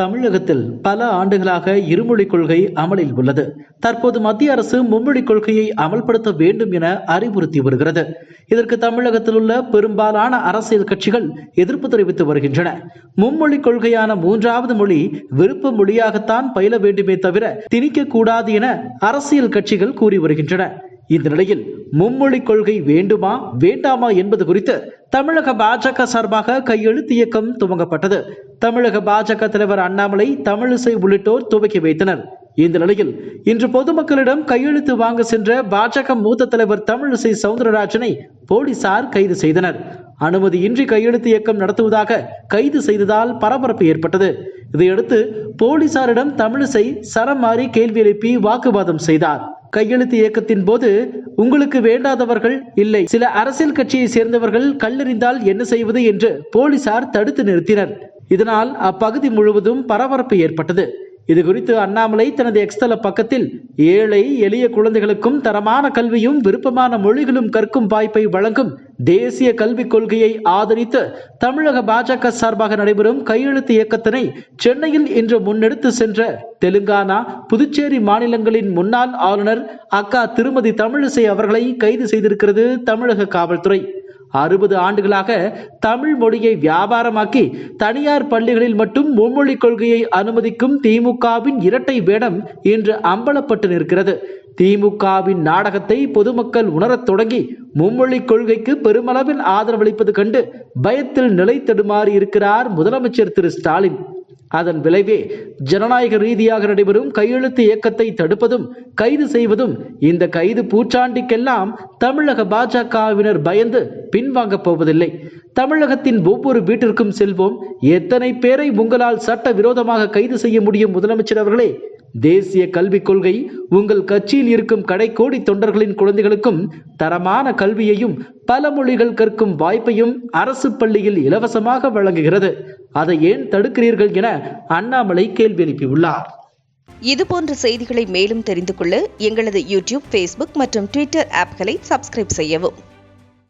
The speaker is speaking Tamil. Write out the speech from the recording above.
தமிழகத்தில் பல ஆண்டுகளாக இருமொழிக் கொள்கை அமலில் உள்ளது. தற்போது மத்திய அரசு மும்மொழிக் கொள்கையை அமல்படுத்த வேண்டும் என அறிவுறுத்தி வருகிறது. இதற்கு தமிழகத்தில் உள்ள பெரும்பாலான அரசியல் கட்சிகள் எதிர்ப்பு தெரிவித்து வருகின்றன. மும்மொழிக் கொள்கையான மூன்றாவது மொழி விருப்ப மொழியாகத்தான் பயில வேண்டுமே தவிர திணிக்க கூடாது என அரசியல் கட்சிகள் கூறி வருகின்றன. இந்த நிலையில் மும்மொழிக் கொள்கை வேண்டுமா வேண்டாமா என்பது குறித்து தமிழக பாஜக சார்பாக கையெழுத்து இயக்கம் துவங்கப்பட்டது. தமிழக பாஜக தலைவர் அண்ணாமலை, தமிழிசை உள்ளிட்டோர் துவக்கி வைத்தனர். இந்த நிலையில் இன்று பொதுமக்களிடம் கையெழுத்து வாங்க சென்ற பாஜக மூத்த தலைவர் தமிழிசை சவுந்தரராஜனை போலீசார் கைது செய்தனர். அனுமதியின்றி கையெழுத்து இயக்கம் நடத்துவதாக கைது செய்ததால் பரபரப்பு ஏற்பட்டது. இதையடுத்து போலீசாரிடம் தமிழிசை சரம் மாறி கேள்வி எழுப்பி வாக்குவாதம் செய்தார். கையெழுத்து இயக்கத்தின் போது உங்களுக்கு வேண்டாதவர்கள் இல்லை, சில அரசியல் கட்சியை சேர்ந்தவர்கள் கல்லெறிந்தால் என்ன செய்வது என்று போலீசார் தடுத்து நிறுத்தினர். இதனால் அப்பகுதி முழுவதும் பரபரப்பு ஏற்பட்டது. இது குறித்து அண்ணாமலை தனது எக்ஸ்தல பக்கத்தில் ஏழை எளிய குழந்தைகளுக்கும் தரமான கல்வியும் விருப்பமான மொழிகளும் கற்கும் வாய்ப்பை வழங்கும் தேசிய கல்விக் கொள்கையை ஆதரித்து தமிழக பாஜக சார்பாக நடைபெறும் கையெழுத்து இயக்கத்தினை சென்னையில் இன்று முன்னெடுத்து சென்ற தெலுங்கானா, புதுச்சேரி மாநிலங்களின் முன்னாள் ஆளுநர் அக்கா திருமதி தமிழிசை அவர்களை கைது செய்திருக்கிறது தமிழக காவல்துறை. 60 ஆண்டுகளாக தமிழ் மொழியை வியாபாரமாக்கி தனியார் பள்ளிகளில் மட்டும் மும்மொழிக் கொள்கையை அனுமதிக்கும் திமுகவின் இரட்டை வேடம் இன்று அம்பலப்பட்டு நிற்கிறது. திமுகவின் நாடகத்தை பொதுமக்கள் உணரத் தொடங்கி மும்மொழிக் கொள்கைக்கு பெருமளவில் ஆதரவளிப்பது கண்டு பயத்தில் நிலை தடுமாறி இருக்கிறார் முதலமைச்சர் திரு ஸ்டாலின். அதன் விளைவே ஜனநாயக ரீதியாக நடைபெறும் கையெழுத்து இயக்கத்தை தடுப்பதும் கைது செய்வதும். இந்த கைது பூச்சாண்டிக்கெல்லாம் தமிழக பாஜகவினர் பயந்து பின்வாங்கப் போவதில்லை. தமிழகத்தின் ஒவ்வொரு வீட்டிற்கும் செல்வோம். எத்தனை பேரை உங்களால் சட்ட விரோதமாக கைது செய்ய முடியும் முதலமைச்சர் அவர்களே? தேசிய கல்விக் கொள்கை உங்கள் கட்சியில் இருக்கும் கடைக்கோடி தொண்டர்களின் குழந்தைகளுக்கும் தரமான கல்வியையும் பல மொழிகள் கற்கும் வாய்ப்பையும் அரசு பள்ளியில் இலவசமாக வழங்குகிறது. அதை ஏன் தடுக்கிறீர்கள் என அண்ணாமலை கேள்வி எழுப்பியுள்ளார். இதுபோன்ற செய்திகளை மேலும் தெரிந்து கொள்ள எங்களது யூடியூப், ஃபேஸ்புக் மற்றும் ட்விட்டர் ஆப்களை சப்ஸ்கிரைப் செய்யவும்.